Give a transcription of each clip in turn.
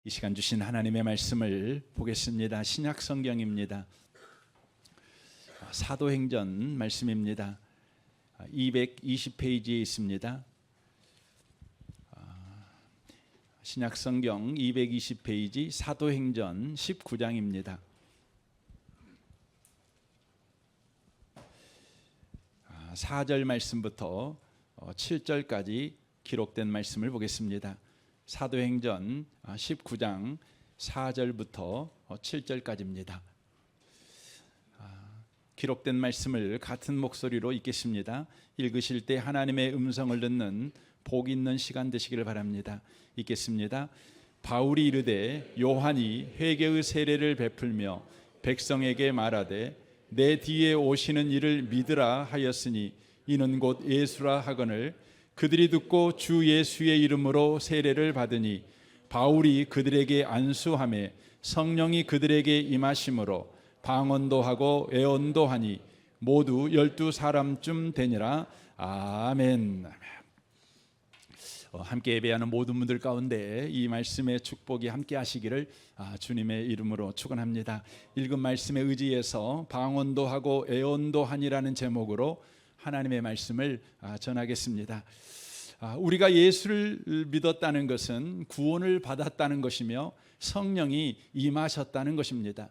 이 시간 주신 하나님의 말씀을 보겠습니다. 신약 성경입니다. 사도행전 말씀입니다. 220페이지에 있습니다. 신약 성경 220페이지 사도행전 19장입니다. 4절 말씀부터 7절까지 기록된 말씀을 보겠습니다. 사도행전 19장 4절부터 7절까지입니다. 기록된 말씀을 같은 목소리로 읽겠습니다. 읽으실 때 하나님의 음성을 듣는 복 있는 시간 되시기를 바랍니다. 읽겠습니다. 바울이 이르되 요한이 회개의 세례를 베풀며 백성에게 말하되 내 뒤에 오시는 이를 믿으라 하였으니 이는 곧 예수라 하거늘 그들이 듣고 주 예수의 이름으로 세례를 받으니 바울이 그들에게 안수하매 성령이 그들에게 임하심으로 방언도 하고 애언도 하니 모두 12사람쯤 되니라. 아멘. 함께 예배하는 모든 분들 가운데 이 말씀의 축복이 함께 하시기를 주님의 이름으로 축원합니다. 읽은 말씀에 의지해서 방언도 하고 애언도 하니라는 제목으로 하나님의 말씀을 전하겠습니다. 우리가 예수를 믿었다는 것은 구원을 받았다는 것이며 성령이 임하셨다는 것입니다.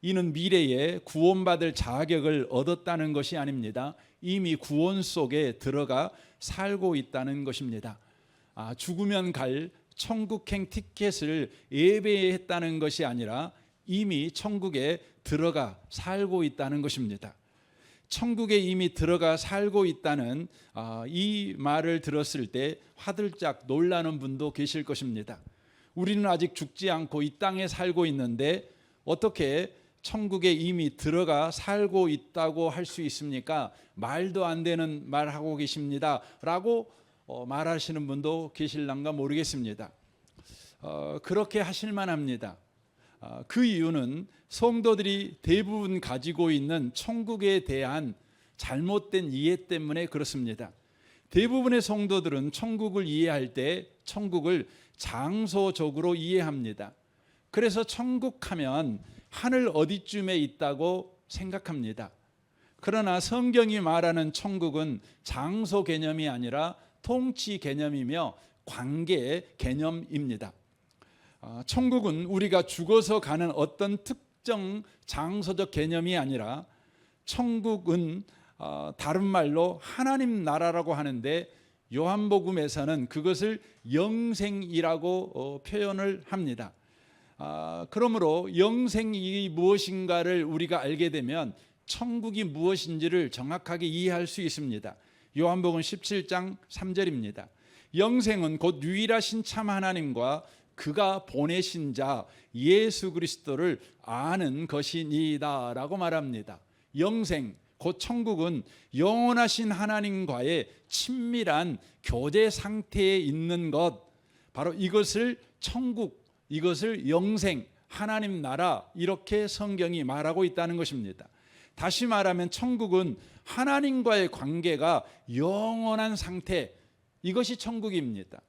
이는 미래에 구원받을 자격을 얻었다는 것이 아닙니다. 이미 구원 속에 들어가 살고 있다는 것입니다. 죽으면 갈 천국행 티켓을 예배했다는 것이 아니라 이미 천국에 들어가 살고 있다는 것입니다. 천국에 이미 들어가 살고 있다는 이 말을 들었을 때 화들짝 놀라는 분도 계실 것입니다. 우리는 아직 죽지 않고 이 땅에 살고 있는데 어떻게 천국에 이미 들어가 살고 있다고 할 수 있습니까? 말도 안 되는 말하고 계십니다 라고 말하시는 분도 계실란가 모르겠습니다. 그렇게 하실 만합니다. 그 이유는 성도들이 대부분 가지고 있는 천국에 대한 잘못된 이해 때문에 그렇습니다. 대부분의 성도들은 천국을 이해할 때 천국을 장소적으로 이해합니다. 그래서 천국하면 하늘 어디쯤에 있다고 생각합니다. 그러나 성경이 말하는 천국은 장소 개념이 아니라 통치 개념이며 관계 개념입니다. 천국은 우리가 죽어서 가는 어떤 특정 장소적 개념이 아니라 천국은 다른 말로 하나님 나라라고 하는데 요한복음에서는 그것을 영생이라고 표현을 합니다. 그러므로 영생이 무엇인가를 우리가 알게 되면 천국이 무엇인지를 정확하게 이해할 수 있습니다. 요한복음 17장 3절입니다. 영생은 곧 유일하신 참 하나님과 그가 보내신 자 예수 그리스도를 아는 것이니이다 라고 말합니다. 영생 곧 천국은 영원하신 하나님과의 친밀한 교제 상태에 있는 것, 바로 이것을 천국, 이것을 영생, 하나님 나라 이렇게 성경이 말하고 있다는 것입니다. 다시 말하면 천국은 하나님과의 관계가 영원한 상태, 이것이 천국입니다.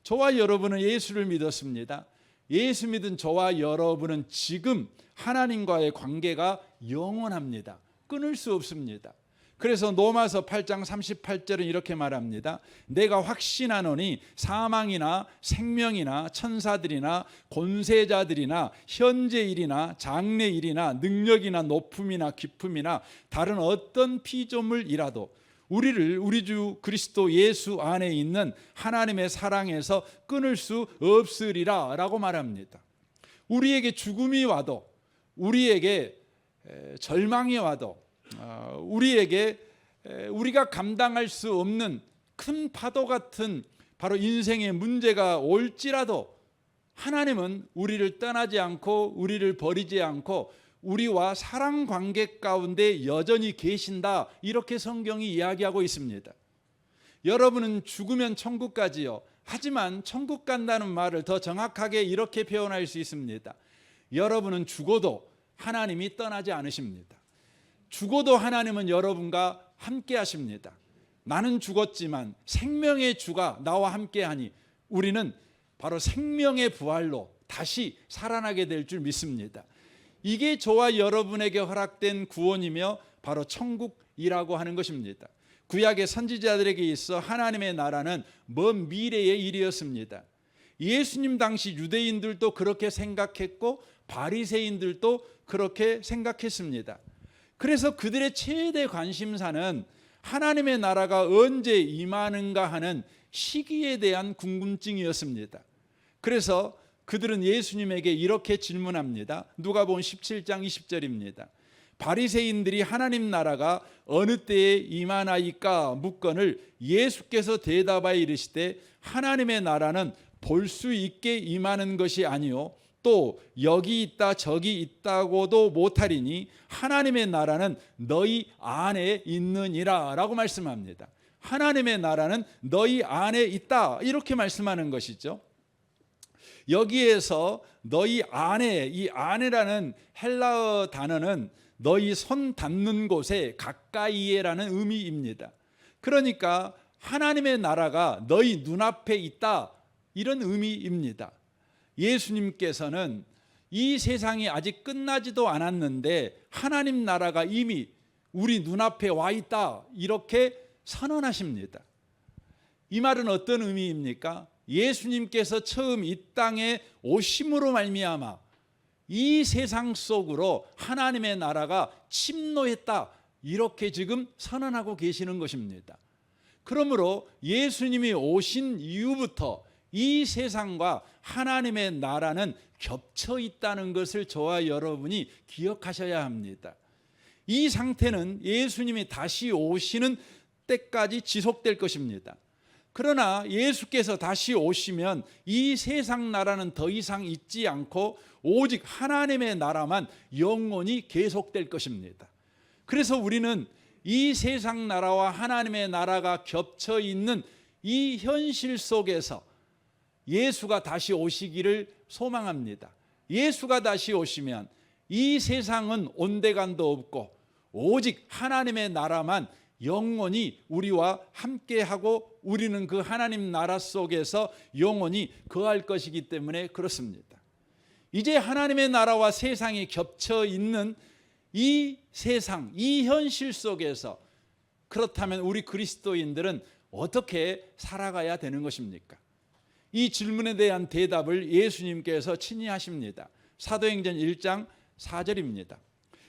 저와 여러분은 예수를 믿었습니다. 예수 믿은 저와 여러분은 지금 하나님과의 관계가 영원합니다. 끊을 수 없습니다. 그래서 로마서 8장 38절은 이렇게 말합니다. 내가 확신하노니 사망이나 생명이나 천사들이나 권세자들이나 현재일이나 장래일이나 능력이나 높음이나 깊음이나 다른 어떤 피조물이라도 우리를 우리 주 그리스도 예수 안에 있는 하나님의 사랑에서 끊을 수 없으리라 라고 말합니다. 우리에게 죽음이 와도, 우리에게 절망이 와도, 우리에게 우리가 감당할 수 없는 큰 파도 같은 바로 인생의 문제가 올지라도 하나님은 우리를 떠나지 않고 우리를 버리지 않고 우리와 사랑 관계 가운데 여전히 계신다, 이렇게 성경이 이야기하고 있습니다. 여러분은 죽으면 천국 가지요. 하지만 천국 간다는 말을 더 정확하게 이렇게 표현할 수 있습니다. 여러분은 죽어도 하나님이 떠나지 않으십니다. 죽어도 하나님은 여러분과 함께 하십니다. 나는 죽었지만 생명의 주가 나와 함께 하니 우리는 바로 생명의 부활로 다시 살아나게 될 줄 믿습니다. 이게 저와 여러분에게 허락된 구원이며 바로 천국이라고 하는 것입니다. 구약의 선지자들에게 있어 하나님의 나라는 먼 미래의 일이었습니다. 예수님 당시 유대인들도 그렇게 생각했고 바리새인들도 그렇게 생각했습니다. 그래서 그들의 최대 관심사는 하나님의 나라가 언제 임하는가 하는 시기에 대한 궁금증이었습니다. 그래서 그들은 예수님에게 이렇게 질문합니다. 누가복음 17장 20절입니다. 바리새인들이 하나님 나라가 어느 때에 임하나이까 묻거늘 예수께서 대답하여 이르시되 하나님의 나라는 볼 수 있게 임하는 것이 아니요 또 여기 있다 저기 있다고도 못하리니 하나님의 나라는 너희 안에 있느니라 라고 말씀합니다. 하나님의 나라는 너희 안에 있다 이렇게 말씀하는 것이죠. 여기에서 너희 안에, 이 안에라는 헬라어 단어는 너희 손 닿는 곳에 가까이에라는 의미입니다. 그러니까 하나님의 나라가 너희 눈앞에 있다 이런 의미입니다. 예수님께서는 이 세상이 아직 끝나지도 않았는데 하나님 나라가 이미 우리 눈앞에 와 있다 이렇게 선언하십니다. 이 말은 어떤 의미입니까? 예수님께서 처음 이 땅에 오심으로 말미암아 이 세상 속으로 하나님의 나라가 침노했다 이렇게 지금 선언하고 계시는 것입니다. 그러므로 예수님이 오신 이후부터 이 세상과 하나님의 나라는 겹쳐 있다는 것을 저와 여러분이 기억하셔야 합니다. 이 상태는 예수님이 다시 오시는 때까지 지속될 것입니다. 그러나 예수께서 다시 오시면 이 세상 나라는 더 이상 있지 않고 오직 하나님의 나라만 영원히 계속될 것입니다. 그래서 우리는 이 세상 나라와 하나님의 나라가 겹쳐 있는 이 현실 속에서 예수가 다시 오시기를 소망합니다. 예수가 다시 오시면 이 세상은 온데간도 없고 오직 하나님의 나라만 영원히 우리와 함께하고 우리는 그 하나님 나라 속에서 영원히 거할 것이기 때문에 그렇습니다. 이제 하나님의 나라와 세상이 겹쳐 있는 이 세상, 이 현실 속에서 그렇다면 우리 그리스도인들은 어떻게 살아가야 되는 것입니까? 이 질문에 대한 대답을 예수님께서 친히 하십니다. 사도행전 1장 4절입니다.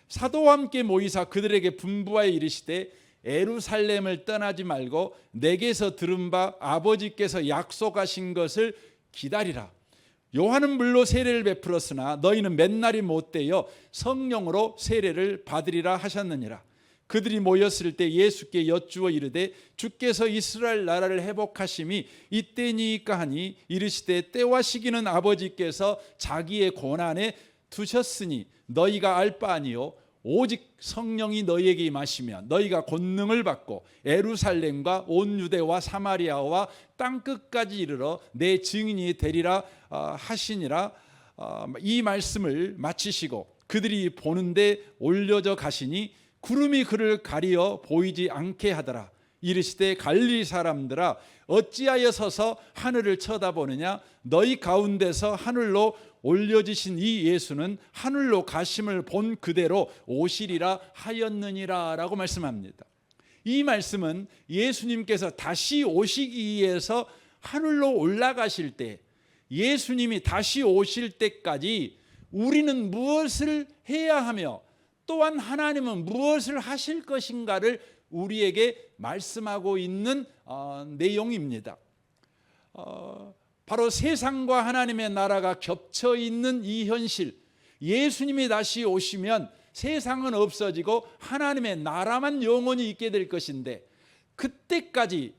사도와 함께 모이사 그들에게 분부하여 이르시되 예루살렘을 떠나지 말고 내게서 들은 바 아버지께서 약속하신 것을 기다리라. 요한은 물로 세례를 베풀었으나 너희는 맨날이 못되어 성령으로 세례를 받으리라 하셨느니라. 그들이 모였을 때 예수께 여쭈어 이르되 주께서 이스라엘 나라를 회복하심이 이때니까 하니 이르시되 때와 시기는 아버지께서 자기의 고난에 두셨으니 너희가 알 바 아니요 오직 성령이 너희에게 임하시면 너희가 권능을 받고 예루살렘과 온 유대와 사마리아와 땅 끝까지 이르러 내 증인이 되리라 하시니라. 이 말씀을 마치시고 그들이 보는데 올려져 가시니 구름이 그를 가리어 보이지 않게 하더라. 이르시되 갈릴리 사람들아 어찌하여 서서 하늘을 쳐다보느냐 너희 가운데서 하늘로 올려지신 이 예수는 하늘로 가심을 본 그대로 오시리라 하였느니라 라고 말씀합니다. 이 말씀은 예수님께서 다시 오시기 위해서 하늘로 올라가실 때 예수님이 다시 오실 때까지 우리는 무엇을 해야 하며 또한 하나님은 무엇을 하실 것인가를 우리에게 말씀하고 있는 내용입니다. 바로 세상과 하나님의 나라가 겹쳐 있는 이 현실, 예수님이 다시 오시면 세상은 없어지고 하나님의 나라만 영원히 있게 될 것인데 그때까지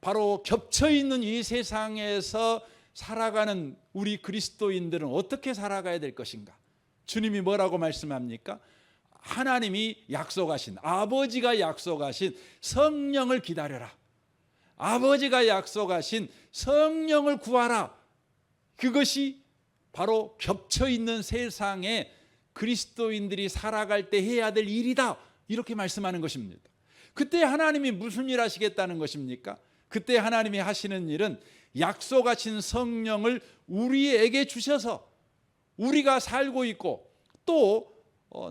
바로 겹쳐 있는 이 세상에서 살아가는 우리 그리스도인들은 어떻게 살아가야 될 것인가? 주님이 뭐라고 말씀합니까? 하나님이 약속하신, 아버지가 약속하신 성령을 기다려라. 아버지가 약속하신 성령을 구하라. 그것이 바로 겹쳐있는 세상에 그리스도인들이 살아갈 때 해야 될 일이다. 이렇게 말씀하는 것입니다. 그때 하나님이 무슨 일 하시겠다는 것입니까? 그때 하나님이 하시는 일은 약속하신 성령을 우리에게 주셔서 우리가 살고 있고 또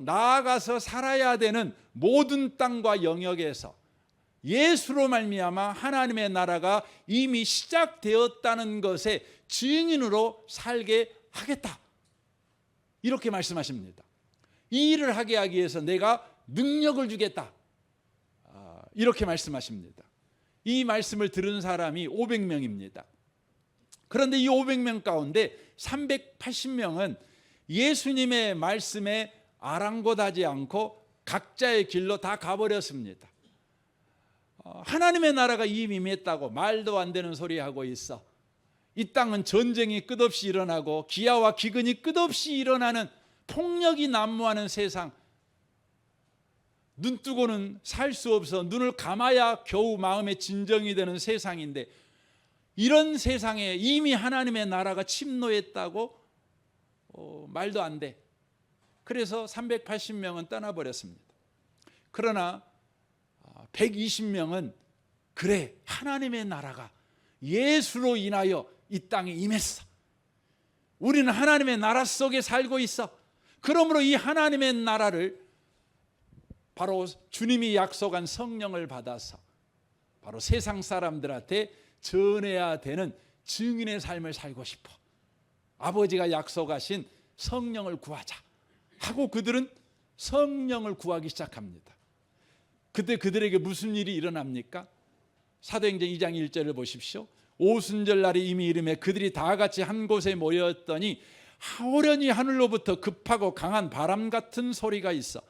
나아가서 살아야 되는 모든 땅과 영역에서 예수로 말미암아 하나님의 나라가 이미 시작되었다는 것의 증인으로 살게 하겠다, 이렇게 말씀하십니다. 이 일을 하게 하기 위해서 내가 능력을 주겠다, 이렇게 말씀하십니다. 이 말씀을 들은 사람이 500명입니다. 그런데 이 500명 가운데 380명은 예수님의 말씀에 아랑곳하지 않고 각자의 길로 다 가버렸습니다. 하나님의 나라가 이미 임했다고 말도 안 되는 소리 하고 있어. 이 땅은 전쟁이 끝없이 일어나고 기아와 기근이 끝없이 일어나는, 폭력이 난무하는 세상, 눈 뜨고는 살 수 없어 눈을 감아야 겨우 마음의 진정이 되는 세상인데, 이런 세상에 이미 하나님의 나라가 침노했다고 말도 안 돼. 그래서 380명은 떠나버렸습니다. 그러나 120명은 그래, 하나님의 나라가 예수로 인하여 이 땅에 임했어. 우리는 하나님의 나라 속에 살고 있어. 그러므로 이 하나님의 나라를 바로 주님이 약속한 성령을 받아서 바로 세상 사람들한테 전해야 되는 증인의 삶을 살고 싶어. 아버지가 약속하신 성령을 구하자 하고 그들은 성령을 구하기 시작합니다. 그때 그들에게 무슨 일이 일어납니까? 사도행전 2장 1절을 보십시오. 오순절 날이 이미 이름에 그들이 다 같이 한 곳에 모였더니 하오련히 하늘로부터 급하고 강한 바람 같은 소리가 있어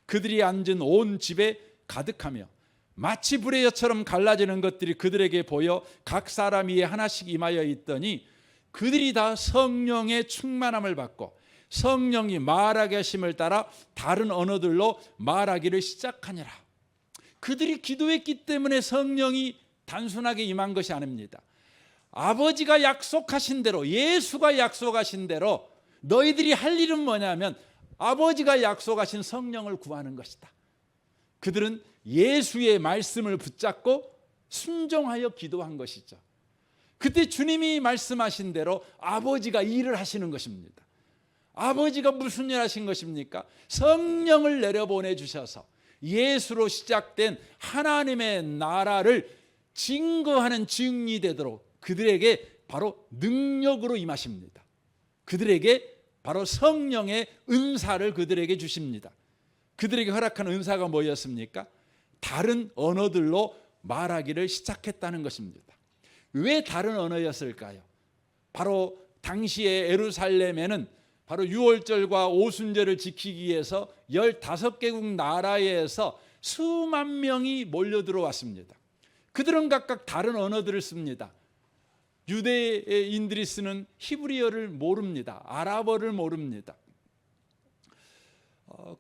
그들이 앉은 온 집에 가득하며 마치 불의 엿처럼 갈라지는 것들이 그들에게 보여 각 사람 위에 하나씩 임하여 있더니 그들이 다 성령의 충만함을 받고 성령이 말하게 하심을 따라 다른 언어들로 말하기를 시작하니라. 그들이 기도했기 때문에 성령이 단순하게 임한 것이 아닙니다. 아버지가 약속하신 대로, 예수가 약속하신 대로 너희들이 할 일은 뭐냐면 아버지가 약속하신 성령을 구하는 것이다. 그들은 예수의 말씀을 붙잡고 순종하여 기도한 것이죠. 그때 주님이 말씀하신 대로 아버지가 일을 하시는 것입니다. 아버지가 무슨 일 하신 것입니까? 성령을 내려보내 주셔서 예수로 시작된 하나님의 나라를 증거하는 증인이 되도록 그들에게 바로 능력으로 임하십니다. 그들에게 바로 성령의 은사를 그들에게 주십니다. 그들에게 허락한 은사가 뭐였습니까? 다른 언어들로 말하기를 시작했다는 것입니다. 왜 다른 언어였을까요? 바로 당시에 예루살렘에는 바로 유월절과 오순절을 지키기 위해서 15개국 나라에서 수만 명이 몰려 들어왔습니다. 그들은 각각 다른 언어들을 씁니다. 유대인들이 쓰는 히브리어를 모릅니다. 아랍어를 모릅니다.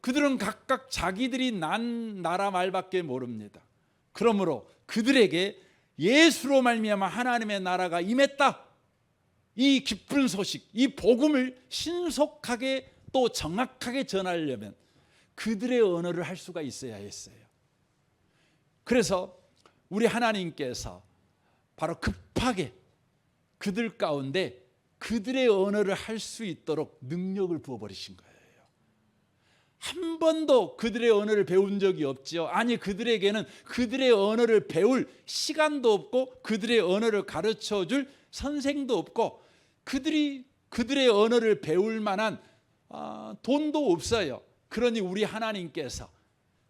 그들은 각각 자기들이 난 나라 말밖에 모릅니다. 그러므로 그들에게 예수로 말미암아 하나님의 나라가 임했다, 이 기쁜 소식, 이 복음을 신속하게 또 정확하게 전하려면 그들의 언어를 할 수가 있어야 했어요. 그래서 우리 하나님께서 바로 급하게 그들 가운데 그들의 언어를 할 수 있도록 능력을 부어버리신 거예요. 한 번도 그들의 언어를 배운 적이 없지요. 아니, 그들에게는 그들의 언어를 배울 시간도 없고 그들의 언어를 가르쳐줄 선생도 없고 그들의 언어를 배울 만한 돈도 없어요. 그러니 우리 하나님께서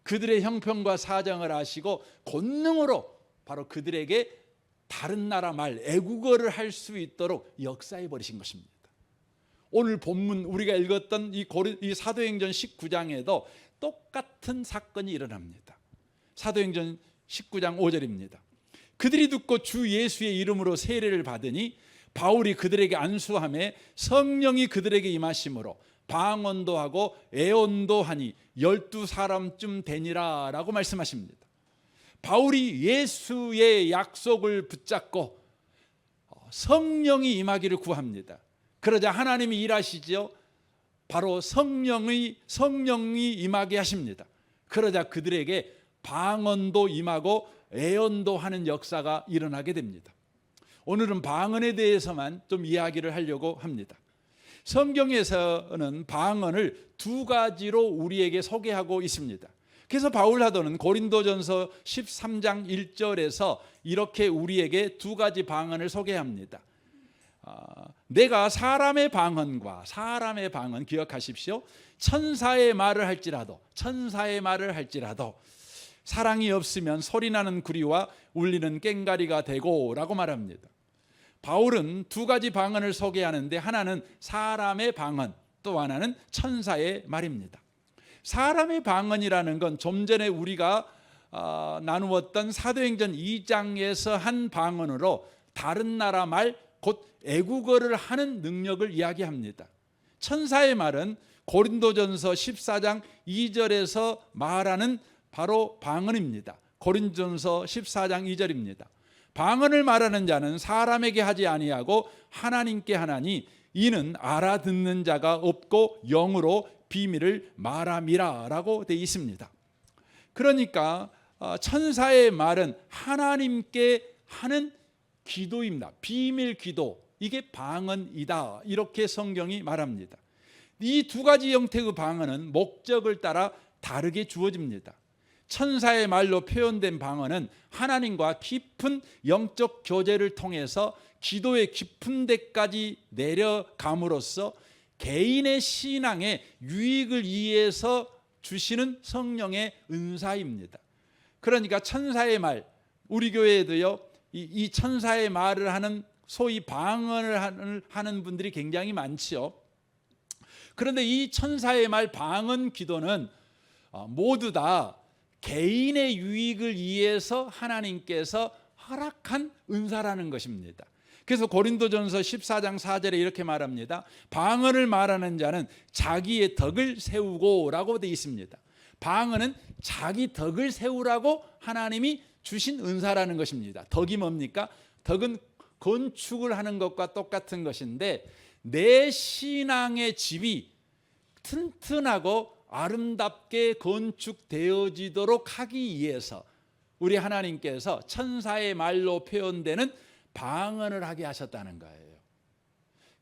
그들의 형편과 사정을 아시고 권능으로 바로 그들에게 다른 나라 말, 애국어를 할 수 있도록 역사해 버리신 것입니다. 오늘 본문 우리가 읽었던 이 사도행전 19장에도 똑같은 사건이 일어납니다. 사도행전 19장 5절입니다. 그들이 듣고 주 예수의 이름으로 세례를 받으니 바울이 그들에게 안수하며 성령이 그들에게 임하심으로 방언도 하고 애언도 하니 12사람쯤 되니라 라고 말씀하십니다. 바울이 예수의 약속을 붙잡고 성령이 임하기를 구합니다. 그러자 하나님이 일하시죠. 바로 성령이 임하게 하십니다. 그러자 그들에게 방언도 임하고 애언도 하는 역사가 일어나게 됩니다. 오늘은 방언에 대해서만 좀 이야기를 하려고 합니다. 성경에서는 방언을 두 가지로 우리에게 소개하고 있습니다. 그래서 바울 사도는 고린도전서 13장 1절에서 이렇게 우리에게 두 가지 방언을 소개합니다. 내가 사람의 방언과 사람의 방언 기억하십시오. 천사의 말을 할지라도 사랑이 없으면 소리나는 구리와 울리는 꽹과리가 되고 라고 말합니다. 바울은 두 가지 방언을 소개하는데 하나는 사람의 방언, 또 하나는 천사의 말입니다. 사람의 방언이라는 건 좀 전에 우리가 나누었던 사도행전 2장에서 한 방언으로 다른 나라 말, 곧 애국어를 하는 능력을 이야기합니다. 천사의 말은 고린도전서 14장 2절에서 말하는 바로 방언입니다. 고린도전서 14장 2절입니다. 방언을 말하는 자는 사람에게 하지 아니하고 하나님께 하나니 이는 알아듣는 자가 없고 영으로 비밀을 말함이라 라고 되어 있습니다. 그러니까 천사의 말은 하나님께 하는 기도입니다. 비밀 기도, 이게 방언이다 이렇게 성경이 말합니다. 이 두 가지 형태의 방언은 목적을 따라 다르게 주어집니다. 천사의 말로 표현된 방언은 하나님과 깊은 영적 교제를 통해서 기도의 깊은 데까지 내려감으로써 개인의 신앙에 유익을 위해서 주시는 성령의 은사입니다. 그러니까 천사의 말, 우리 교회에도요 이 천사의 말을 하는 소위 방언을 하는 분들이 굉장히 많지요. 그런데 이 천사의 말 방언 기도는 모두 다 개인의 유익을 위해서 하나님께서 허락한 은사라는 것입니다. 그래서 고린도전서 14장 4절에 이렇게 말합니다. 방언을 말하는 자는 자기의 덕을 세우고 라고 되어 있습니다. 방언은 자기 덕을 세우라고 하나님이 주신 은사라는 것입니다. 덕이 뭡니까? 덕은 건축을 하는 것과 똑같은 것인데 내 신앙의 집이 튼튼하고 아름답게 건축되어지도록 하기 위해서 우리 하나님께서 천사의 말로 표현되는 방언을 하게 하셨다는 거예요.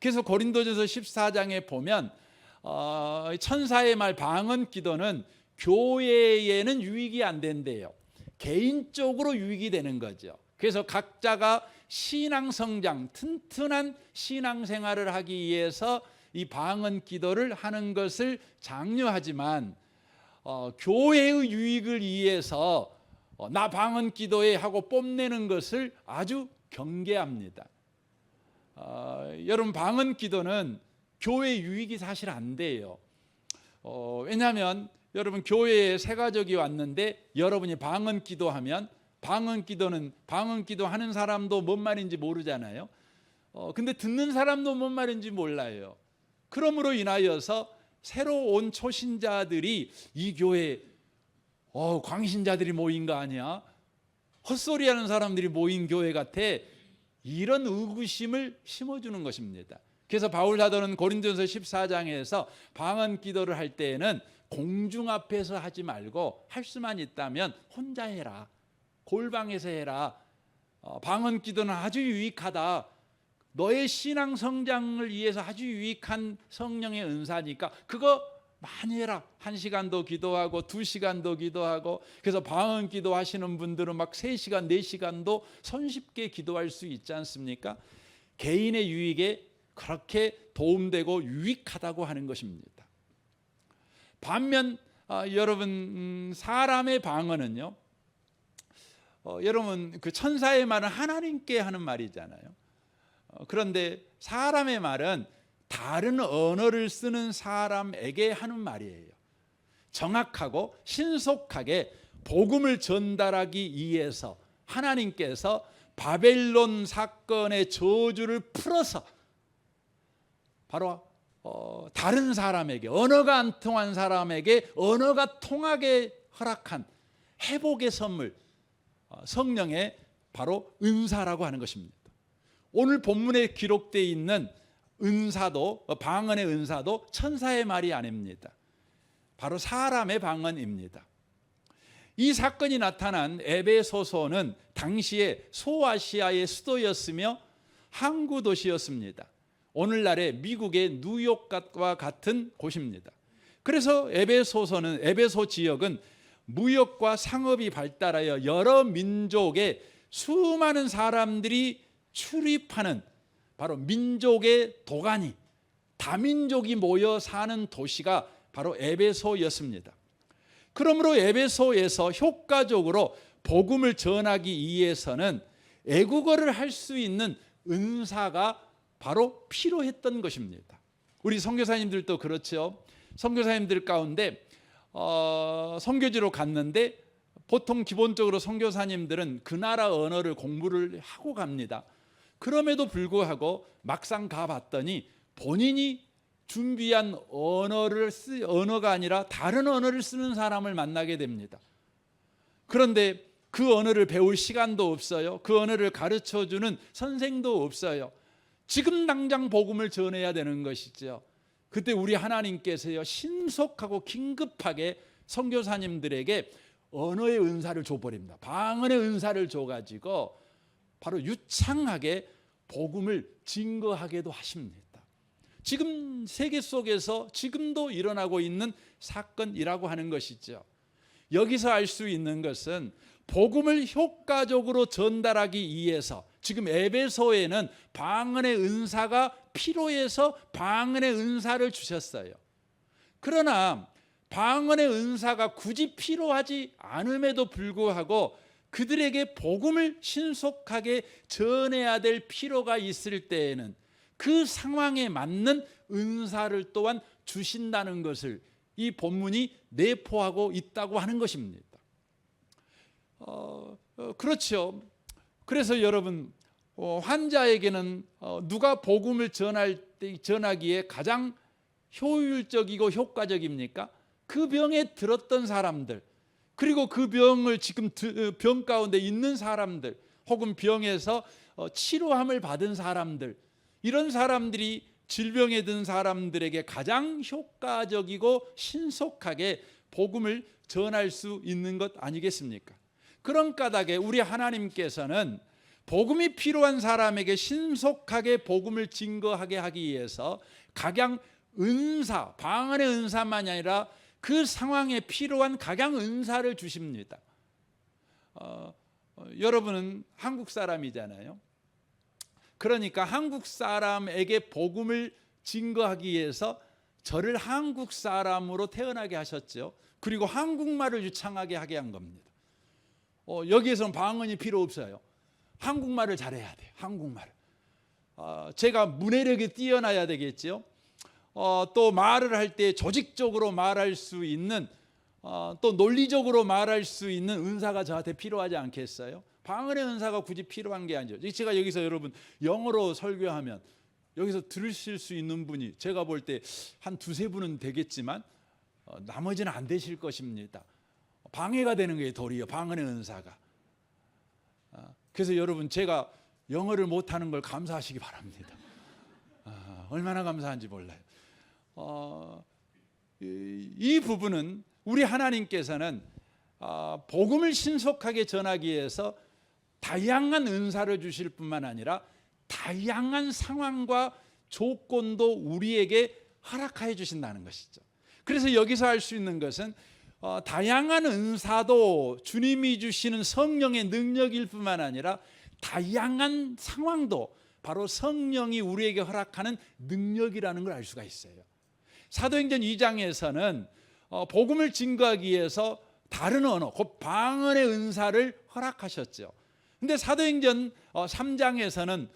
그래서 고린도전서 14장에 보면 천사의 말 방언 기도는 교회에는 유익이 안 된대요. 개인적으로 유익이 되는 거죠. 그래서 각자가 신앙 성장, 튼튼한 신앙 생활을 하기 위해서 이 방언 기도를 하는 것을 장려하지만 교회의 유익을 위해서 나 방언 기도해 하고 뽐내는 것을 아주 경계합니다. 여러분 방언 기도는 교회 유익이 사실 안 돼요. 왜냐하면 여러분 교회에 새 가족이 왔는데 여러분이 방언 기도하면 방언 기도 하는 사람도 뭔 말인지 모르잖아요. 근데 듣는 사람도 뭔 말인지 몰라요. 그러므로 인하여서 새로 온 초신자들이 이 교회에 광신자들이 모인 거 아니야? 헛소리하는 사람들이 모인 교회 같아. 이런 의구심을 심어주는 것입니다. 그래서 바울 사도는 고린도전서 14장에서 방언 기도를 할 때에는 공중 앞에서 하지 말고 할 수만 있다면 혼자 해라. 골방에서 해라. 방언 기도는 아주 유익하다. 너의 신앙 성장을 위해서 아주 유익한 성령의 은사니까 그거 많이 해라. 1시간도 기도하고 2시간도 기도하고. 그래서 방언 기도하시는 분들은 막 3시간 4시간도 손쉽게 기도할 수 있지 않습니까? 개인의 유익에 그렇게 도움되고 유익하다고 하는 것입니다. 반면 여러분 사람의 방언은요, 여러분 그 천사의 말은 하나님께 하는 말이잖아요. 그런데 사람의 말은 다른 언어를 쓰는 사람에게 하는 말이에요. 정확하고 신속하게 복음을 전달하기 위해서 하나님께서 바벨론 사건의 저주를 풀어서 바로 다른 사람에게, 언어가 안 통한 사람에게 언어가 통하게 허락한 회복의 선물, 성령의 바로 은사라고 하는 것입니다. 오늘 본문에 기록되어 있는 은사도, 방언의 은사도 천사의 말이 아닙니다. 바로 사람의 방언입니다. 이 사건이 나타난 에베소서는 당시에 소아시아의 수도였으며 항구 도시였습니다. 오늘날의 미국의 뉴욕과 같은 곳입니다. 그래서 에베소 지역은 무역과 상업이 발달하여 여러 민족의 수많은 사람들이 출입하는 바로 민족의 도가니, 다민족이 모여 사는 도시가 바로 에베소였습니다. 그러므로 에베소에서 효과적으로 복음을 전하기 위해서는 애국어를 할 수 있는 은사가 바로 필요했던 것입니다. 우리 선교사님들도 그렇죠. 선교사님들 가운데 선교지로 갔는데 보통 기본적으로 선교사님들은 그 나라 언어를 공부를 하고 갑니다. 그럼에도 불구하고 막상 가봤더니 본인이 준비한 언어가 아니라 다른 언어를 쓰는 사람을 만나게 됩니다. 그런데 그 언어를 배울 시간도 없어요. 그 언어를 가르쳐주는 선생도 없어요. 지금 당장 복음을 전해야 되는 것이죠. 그때 우리 하나님께서요, 신속하고 긴급하게 선교사님들에게 언어의 은사를 줘버립니다. 방언의 은사를 줘가지고 바로 유창하게 복음을 증거하게도 하십니다. 지금 세계 속에서 지금도 일어나고 있는 사건이라고 하는 것이죠. 여기서 알 수 있는 것은 복음을 효과적으로 전달하기 위해서 지금 에베소에는 방언의 은사가 필요해서 방언의 은사를 주셨어요. 그러나 방언의 은사가 굳이 필요하지 않음에도 불구하고 그들에게 복음을 신속하게 전해야 될 필요가 있을 때에는 그 상황에 맞는 은사를 또한 주신다는 것을 이 본문이 내포하고 있다고 하는 것입니다. 그렇죠. 그래서 여러분, 환자에게는 누가 복음을 전하기에 가장 효율적이고 효과적입니까? 그 병에 들었던 사람들, 그리고 그 병을 지금 병 가운데 있는 사람들, 혹은 병에서 치료함을 받은 사람들, 이런 사람들이 질병에 든 사람들에게 가장 효과적이고 신속하게 복음을 전할 수 있는 것 아니겠습니까? 그런 까닭에 우리 하나님께서는 복음이 필요한 사람에게 신속하게 복음을 증거하게 하기 위해서 각양 은사, 방언의 은사만이 아니라 그 상황에 필요한 각양 은사를 주십니다. 여러분은 한국 사람이잖아요. 그러니까 한국 사람에게 복음을 증거하기 위해서 저를 한국 사람으로 태어나게 하셨죠. 그리고 한국말을 유창하게 하게 한 겁니다. 여기에서는 방언이 필요 없어요. 한국말을 잘해야 돼요. 한국말. 제가 문해력이 뛰어나야 되겠죠. 또 말을 할 때 조직적으로 말할 수 있는, 또 논리적으로 말할 수 있는 은사가 저한테 필요하지 않겠어요? 방언의 은사가 굳이 필요한 게 아니죠. 제가 여기서 여러분 영어로 설교하면 여기서 들으실 수 있는 분이 제가 볼 때 한 두세 분은 되겠지만 나머지는 안 되실 것입니다. 방해가 되는 거예요. 도리어 방언의 은사가. 그래서 여러분, 제가 영어를 못하는 걸 감사하시기 바랍니다. 얼마나 감사한지 몰라요. 이 부분은 우리 하나님께서는 복음을 신속하게 전하기 위해서 다양한 은사를 주실 뿐만 아니라 다양한 상황과 조건도 우리에게 허락하여 주신다는 것이죠. 그래서 여기서 알 수 있는 것은 다양한 은사도 주님이 주시는 성령의 능력일 뿐만 아니라 다양한 상황도 바로 성령이 우리에게 허락하는 능력이라는 걸 알 수가 있어요. 사도행전 2장에서는 복음을 증거하기 위해서 다른 언어, 곧 방언의 은사를 허락하셨죠. 근데 사도행전 3장에서는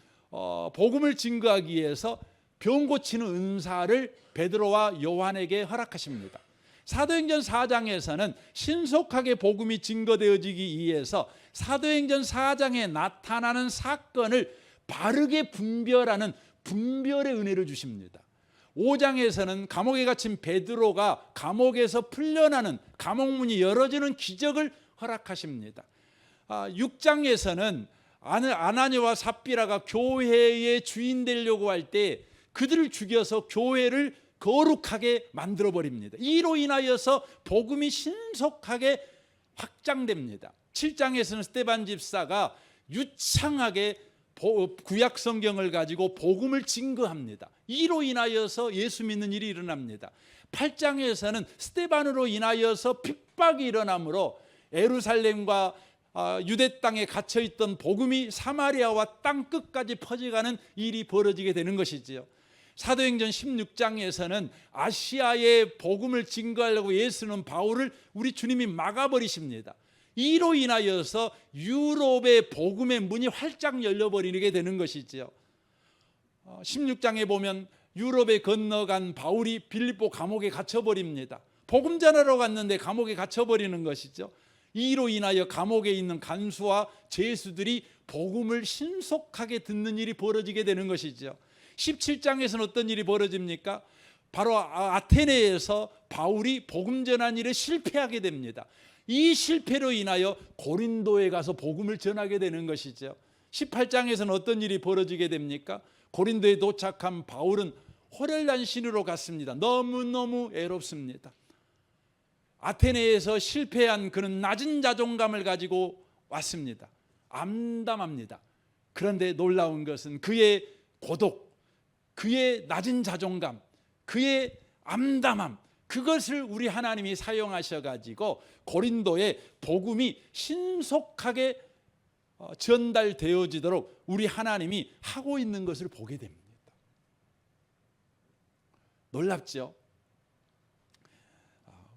복음을 증거하기 위해서 병 고치는 은사를 베드로와 요한에게 허락하십니다. 사도행전 4장에서는 신속하게 복음이 증거되어지기 위해서 사도행전 4장에 나타나는 사건을 바르게 분별하는 분별의 은혜를 주십니다. 5장에서는 감옥에 갇힌 베드로가 감옥에서 풀려나는, 감옥문이 열어지는 기적을 허락하십니다. 6장에서는 아나니와 삽비라가 교회의 주인 되려고 할 때 그들을 죽여서 교회를 거룩하게 만들어버립니다. 이로 인하여서 복음이 신속하게 확장됩니다. 7장에서는 스데반 집사가 유창하게 구약 성경을 가지고 복음을 증거합니다. 이로 인하여서 예수 믿는 일이 일어납니다. 8장에서는 스데반으로 인하여서 핍박이 일어나므로 예루살렘과 유대 땅에 갇혀 있던 복음이 사마리아와 땅 끝까지 퍼져가는 일이 벌어지게 되는 것이지요. 사도행전 16장에서는 아시아의 복음을 증거하려고 애쓰는 바울을 우리 주님이 막아버리십니다. 이로 인하여서 유럽의 복음의 문이 활짝 열려버리게 되는 것이지요. 16장에 보면 유럽에 건너간 바울이 빌립보 감옥에 갇혀버립니다. 복음 전하러 갔는데 감옥에 갇혀버리는 것이죠. 이로 인하여 감옥에 있는 간수와 죄수들이 복음을 신속하게 듣는 일이 벌어지게 되는 것이죠. 17장에서는 어떤 일이 벌어집니까? 바로 아테네에서 바울이 복음 전한 일에 실패하게 됩니다. 이 실패로 인하여 고린도에 가서 복음을 전하게 되는 것이죠. 18장에서는 어떤 일이 벌어지게 됩니까? 고린도에 도착한 바울은 호렐란 신으로 갔습니다. 너무너무 애롭습니다. 아테네에서 실패한 그는 낮은 자존감을 가지고 왔습니다. 암담합니다. 그런데 놀라운 것은 그의 고독, 그의 낮은 자존감, 그의 암담함, 그것을 우리 하나님이 사용하셔가지고 고린도에 복음이 신속하게 전달되어지도록 우리 하나님이 하고 있는 것을 보게 됩니다. 놀랍죠?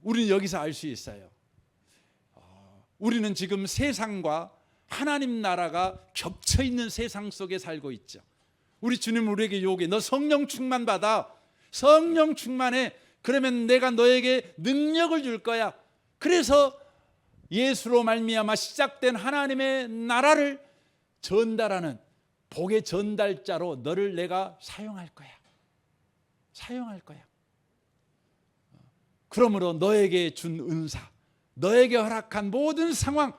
우리는 여기서 알 수 있어요. 우리는 지금 세상과 하나님 나라가 겹쳐 있는 세상 속에 살고 있죠. 우리 주님 우리에게 요구해. 너 성령 충만 받아. 성령 충만해. 그러면 내가 너에게 능력을 줄 거야. 그래서 예수로 말미암아 시작된 하나님의 나라를 전달하는 복의 전달자로 너를 내가 사용할 거야. 사용할 거야. 그러므로 너에게 준 은사, 너에게 허락한 모든 상황,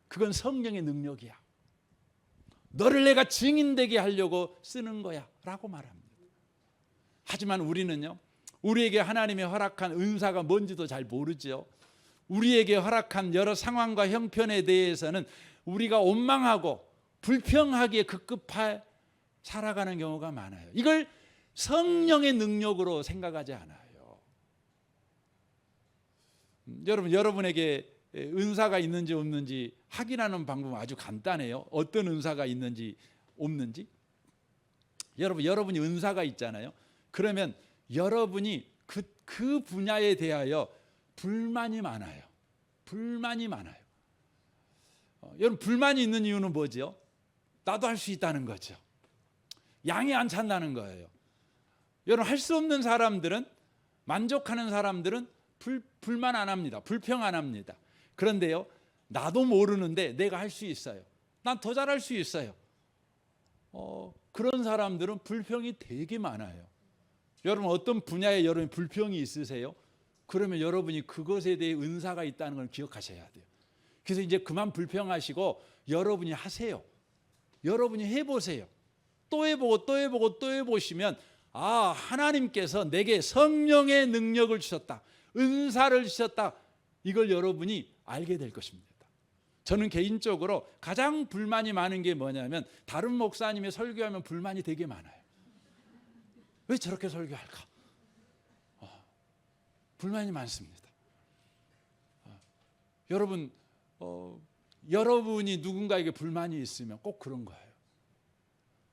그건 성령의 능력이야. 너를 내가 증인되게 하려고 쓰는 거야 라고 말합니다. 하지만 우리는요, 우리에게 하나님의 허락한 은사가 뭔지도 잘 모르죠. 우리에게 허락한 여러 상황과 형편에 대해서는 우리가 원망하고 불평하기에 급급해 살아가는 경우가 많아요. 이걸 성령의 능력으로 생각하지 않아요. 여러분에게 은사가 있는지 없는지 확인하는 방법은 아주 간단해요. 어떤 은사가 있는지 없는지. 여러분이 은사가 있잖아요. 그러면 여러분이 그 분야에 대하여 불만이 많아요. 불만이 많아요. 여러분 불만이 있는 이유는 뭐죠? 나도 할 수 있다는 거죠. 양이 안 찬다는 거예요. 여러분 할 수 없는 사람들은, 만족하는 사람들은 불만 안 합니다. 불평 안 합니다. 그런데요, 나도 모르는데 내가 할 수 있어요. 난 더 잘할 수 있어요. 그런 사람들은 불평이 되게 많아요. 여러분 어떤 분야에 여러분 불평이 있으세요? 그러면 여러분이 그것에 대해 은사가 있다는 걸 기억하셔야 돼요. 그래서 이제 그만 불평하시고 여러분이 하세요. 여러분이 해보세요. 또 해보고 또 해보고 또 해보시면 하나님께서 내게 성령의 능력을 주셨다. 은사를 주셨다. 이걸 여러분이 알게 될 것입니다. 저는 개인적으로 가장 불만이 많은 게 뭐냐면 다른 목사님이 설교하면 불만이 되게 많아요. 왜 저렇게 설교할까? 불만이 많습니다. 여러분, 여러분이 누군가에게 불만이 있으면 꼭 그런 거예요.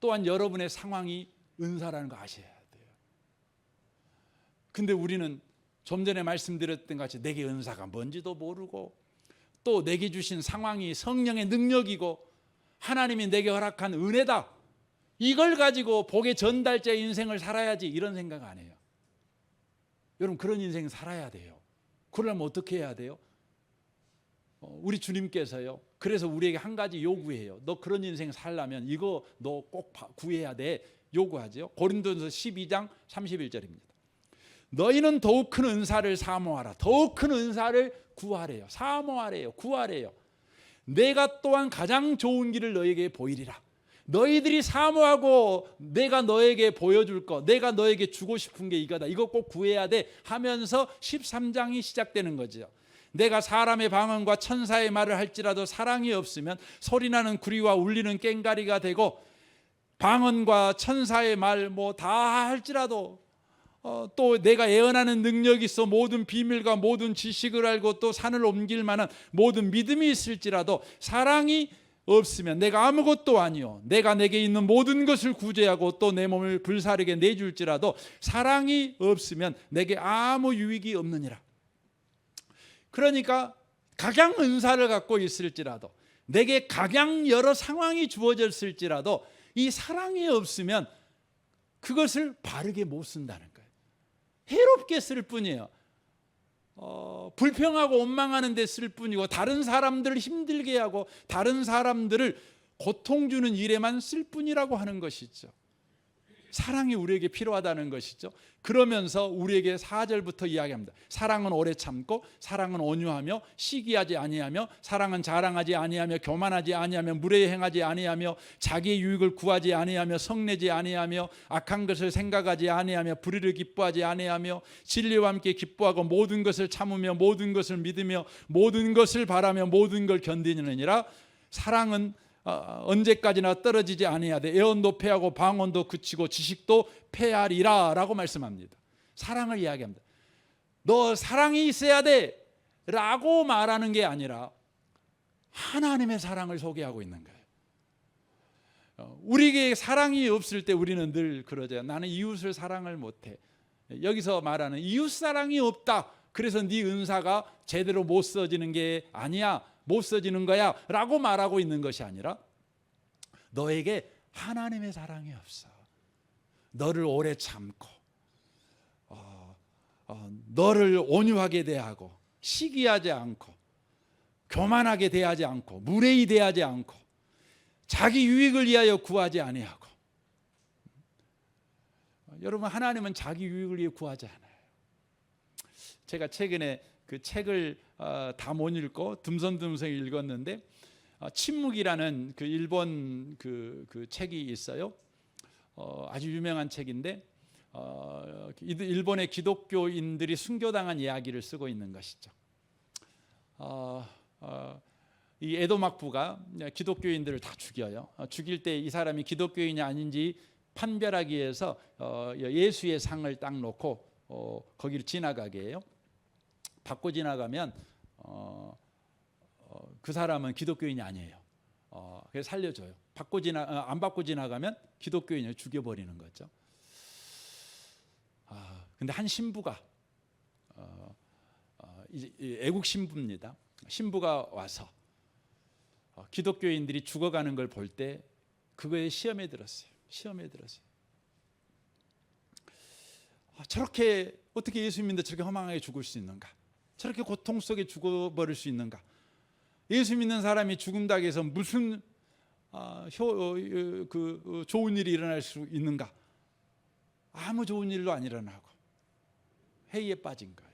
또한 여러분의 상황이 은사라는 거 아셔야 돼요. 근데 우리는 좀 전에 말씀드렸던 것 같이 내게 은사가 뭔지도 모르고 또 내게 주신 상황이 성령의 능력이고 하나님이 내게 허락한 은혜다. 이걸 가지고 복의 전달자의 인생을 살아야지 이런 생각 안 해요. 여러분 그런 인생 살아야 돼요. 그러려면 어떻게 해야 돼요? 우리 주님께서요. 그래서 우리에게 한 가지 요구해요. 너 그런 인생 살려면 이거 너 꼭 구해야 돼. 요구하죠. 고린도전서 12장 31절입니다. 너희는 더욱 큰 은사를 사모하라. 더욱 큰 은사를 구하래요. 사모하래요. 구하래요. 내가 또한 가장 좋은 길을 너에게 보이리라. 너희들이 사모하고 내가 너에게 보여줄 거, 내가 너에게 주고 싶은 게 이거다. 이거 꼭 구해야 돼 하면서 13장이 시작되는 거죠. 내가 사람의 방언과 천사의 말을 할지라도 사랑이 없으면 소리나는 구리와 울리는 꽹과리가 되고 방언과 천사의 말 뭐 다 할지라도 또 내가 예언하는 능력이 있어 모든 비밀과 모든 지식을 알고 또 산을 옮길 만한 모든 믿음이 있을지라도 사랑이 없으면 내가 아무것도 아니요 내가 내게 있는 모든 것을 구제하고 또 내 몸을 불사르게 내줄지라도 사랑이 없으면 내게 아무 유익이 없느니라. 그러니까 각양 은사를 갖고 있을지라도 내게 각양 여러 상황이 주어졌을지라도 이 사랑이 없으면 그것을 바르게 못 쓴다는 거예요. 해롭게 쓸 뿐이에요. 불평하고 원망하는 데 쓸 뿐이고 다른 사람들을 힘들게 하고 다른 사람들을 고통 주는 일에만 쓸 뿐이라고 하는 것이죠. 사랑이 우리에게 필요하다는 것이죠. 그러면서 우리에게 4절부터 이야기합니다. 사랑은 오래 참고 사랑은 온유하며 시기하지 아니하며 사랑은 자랑하지 아니하며 교만하지 아니하며 무례히 행하지 아니하며 자기의 유익을 구하지 아니하며 성내지 아니하며 악한 것을 생각하지 아니하며 불의를 기뻐하지 아니하며 진리와 함께 기뻐하고 모든 것을 참으며 모든 것을 믿으며 모든 것을 바라며 모든 걸 견디느니라. 사랑은 언제까지나 떨어지지 아니하되 애언도 패하고 방언도 그치고 지식도 패하리라 라고 말씀합니다. 사랑을 이야기합니다. 너 사랑이 있어야 돼 라고 말하는 게 아니라 하나님의 사랑을 소개하고 있는 거예요. 우리에게 사랑이 없을 때 우리는 늘 그러죠. 나는 이웃을 사랑을 못해. 여기서 말하는 이웃 사랑이 없다, 그래서 네 은사가 제대로 못 써지는 게 아니야, 못 써지는 거야 라고 말하고 있는 것이 아니라 너에게 하나님의 사랑이 없어. 너를 오래 참고 너를 온유하게 대하고 시기하지 않고 교만하게 대하지 않고 무례히 대하지 않고 자기 유익을 위하여 구하지 아니하고. 여러분, 하나님은 자기 유익을 위해 구하지 않아요. 제가 최근에 그 책을 다 못 읽고 듬성듬성 읽었는데 침묵이라는 그 일본 그 책이 있어요. 아주 유명한 책인데 일본의 기독교인들이 순교당한 이야기를 쓰고 있는 것이죠. 이 에도 막부가 기독교인들을 다 죽여요. 죽일 때 이 사람이 기독교인이 아닌지 판별하기 위해서 예수의 상을 딱 놓고 거기를 지나가게 해요. 받고 지나가면 그 사람은 기독교인이 아니에요. 그래서 살려줘요. 안 받고 지나가면 기독교인을 죽여버리는 거죠. 근데 한 신부가 애국 신부입니다. 신부가 와서 기독교인들이 죽어가는 걸 볼 때 그거에 시험에 들었어요. 저렇게 어떻게 예수 믿는데 저렇게 허망하게 죽을 수 있는가? 저렇게 고통 속에 죽어버릴 수 있는가? 예수 믿는 사람이 죽는다고 해서 무슨 좋은 일이 일어날 수 있는가? 아무 좋은 일도 안 일어나고 회의에 빠진 거예요.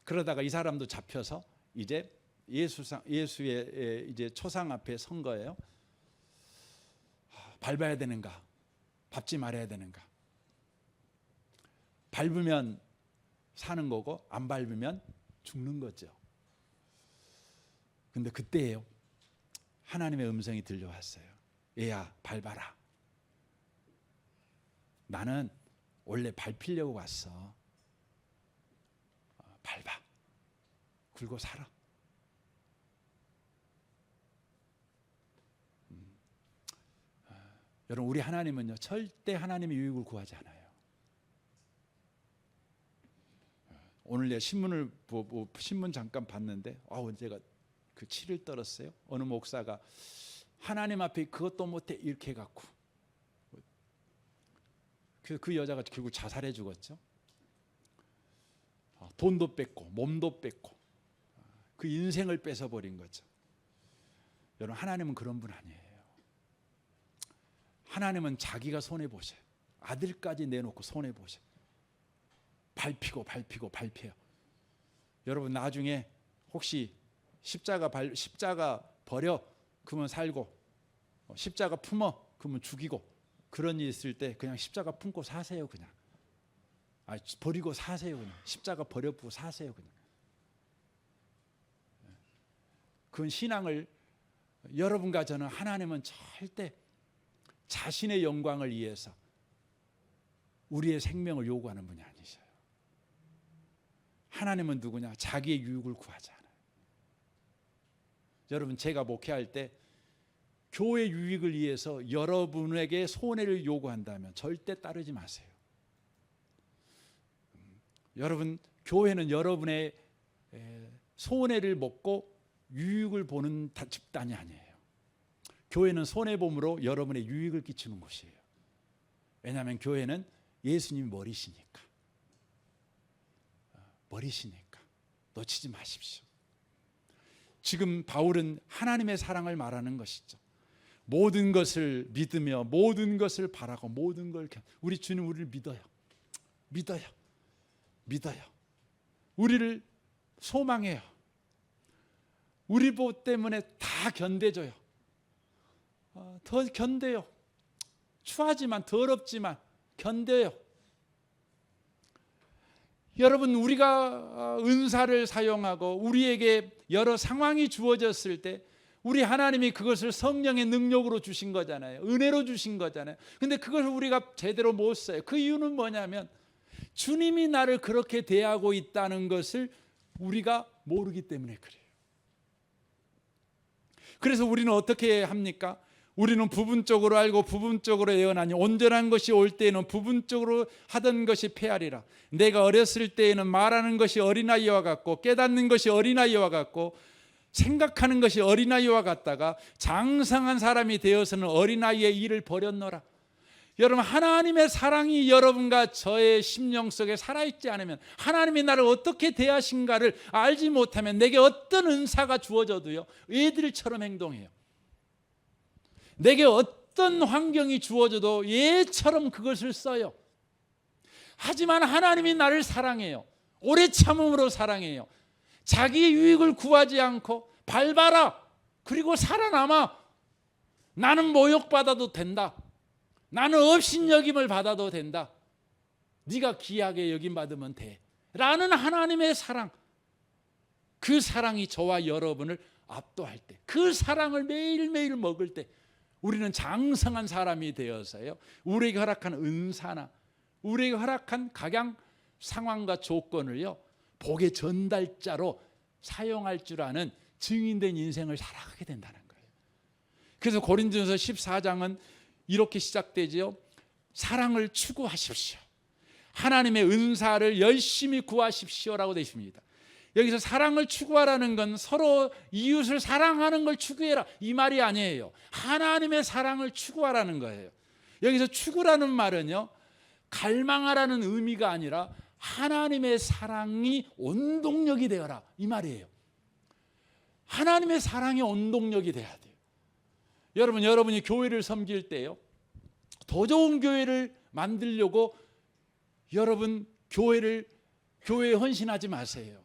그러다가 이 사람도 잡혀서 이제 예수의 이제 초상 앞에 선 거예요. 밟아야 되는가? 밟지 말아야 되는가? 밟으면 사는 거고 안 밟으면 죽는 거죠. 근데 그때예요. 하나님의 음성이 들려왔어요. 얘야, 밟아라. 나는 원래 밟히려고 왔어. 밟아. 굴고 살아. 여러분, 우리 하나님은요, 절대 하나님의 유익을 구하지 않아요. 오늘 내가 신문 잠깐 봤는데 제가 그 치를 떨었어요. 어느 목사가 하나님 앞에 그것도 못해 이렇게 해갖고 그 여자가 결국 자살해 죽었죠. 돈도 뺏고 몸도 뺏고 그 인생을 뺏어버린 거죠. 여러분, 하나님은 그런 분 아니에요. 하나님은 자기가 손해보셔요. 아들까지 내놓고 손해보셔요. 밟히고 밟혀요. 여러분, 나중에 혹시 십자가 버려 그러면 살고, 십자가 품어 그러면 죽이고, 그런 일 있을 때 그냥 십자가 품고 사세요. 그냥 버리고 사세요. 그냥 십자가 버려보고 사세요. 그냥. 그건 신앙을, 여러분과 저는 하나님은 절대 자신의 영광을 위해서 우리의 생명을 요구하는 분이 아니셔요. 하나님은 누구냐? 자기의 유익을 구하지 않아요. 여러분, 제가 목회할 때 교회 유익을 위해서 여러분에게 손해를 요구한다면 절대 따르지 마세요. 여러분, 교회는 여러분의 손해를 먹고 유익을 보는 집단이 아니에요. 교회는 손해봄으로 여러분의 유익을 끼치는 곳이에요. 왜냐하면 교회는 예수님이 머리시니까. 머리시니까 놓치지 마십시오. 지금 바울은 하나님의 사랑을 말하는 것이죠. 모든 것을 믿으며 모든 것을 바라고 모든 걸 우리 주님 우리를 믿어요. 우리를 소망해요. 우리 보 때문에 다 견뎌줘요. 더 견뎌요. 추하지만 더럽지만 견뎌요. 여러분, 우리가 은사를 사용하고 우리에게 여러 상황이 주어졌을 때 우리 하나님이 그것을 성령의 능력으로 주신 거잖아요. 은혜로 주신 거잖아요. 근데 그걸 우리가 제대로 못 써요. 그 이유는 뭐냐면 주님이 나를 그렇게 대하고 있다는 것을 우리가 모르기 때문에 그래요. 그래서 우리는 어떻게 합니까? 우리는 부분적으로 알고 부분적으로 예언하니 온전한 것이 올 때에는 부분적으로 하던 것이 패하리라. 내가 어렸을 때에는 말하는 것이 어린아이와 같고 깨닫는 것이 어린아이와 같고 생각하는 것이 어린아이와 같다가 장성한 사람이 되어서는 어린아이의 일을 버렸노라. 여러분, 하나님의 사랑이 여러분과 저의 심령 속에 살아있지 않으면, 하나님이 나를 어떻게 대하신가를 알지 못하면 내게 어떤 은사가 주어져도요 애들처럼 행동해요. 내게 어떤 환경이 주어져도 얘처럼 그것을 써요. 하지만 하나님이 나를 사랑해요. 오래 참음으로 사랑해요. 자기의 유익을 구하지 않고 밟아라. 그리고 살아남아. 나는 모욕받아도 된다. 나는 업신여김을 받아도 된다. 네가 귀하게 여김받으면 돼. 라는 하나님의 사랑. 그 사랑이 저와 여러분을 압도할 때, 그 사랑을 매일매일 먹을 때 우리는 장성한 사람이 되어서요 우리에게 허락한 은사나 우리에게 허락한 각양 상황과 조건을요 복의 전달자로 사용할 줄 아는 증인된 인생을 살아가게 된다는 거예요. 그래서 고린도전서 14장은 이렇게 시작되지요. 사랑을 추구하십시오. 하나님의 은사를 열심히 구하십시오라고 되어 있습니다. 여기서 사랑을 추구하라는 건 서로 이웃을 사랑하는 걸 추구해라 이 말이 아니에요. 하나님의 사랑을 추구하라는 거예요. 여기서 추구라는 말은요 갈망하라는 의미가 아니라 하나님의 사랑이 원동력이 되어라 이 말이에요. 하나님의 사랑이 원동력이 돼야 돼요. 여러분, 여러분이 교회를 섬길 때요 더 좋은 교회를 만들려고 여러분 교회에 헌신하지 마세요.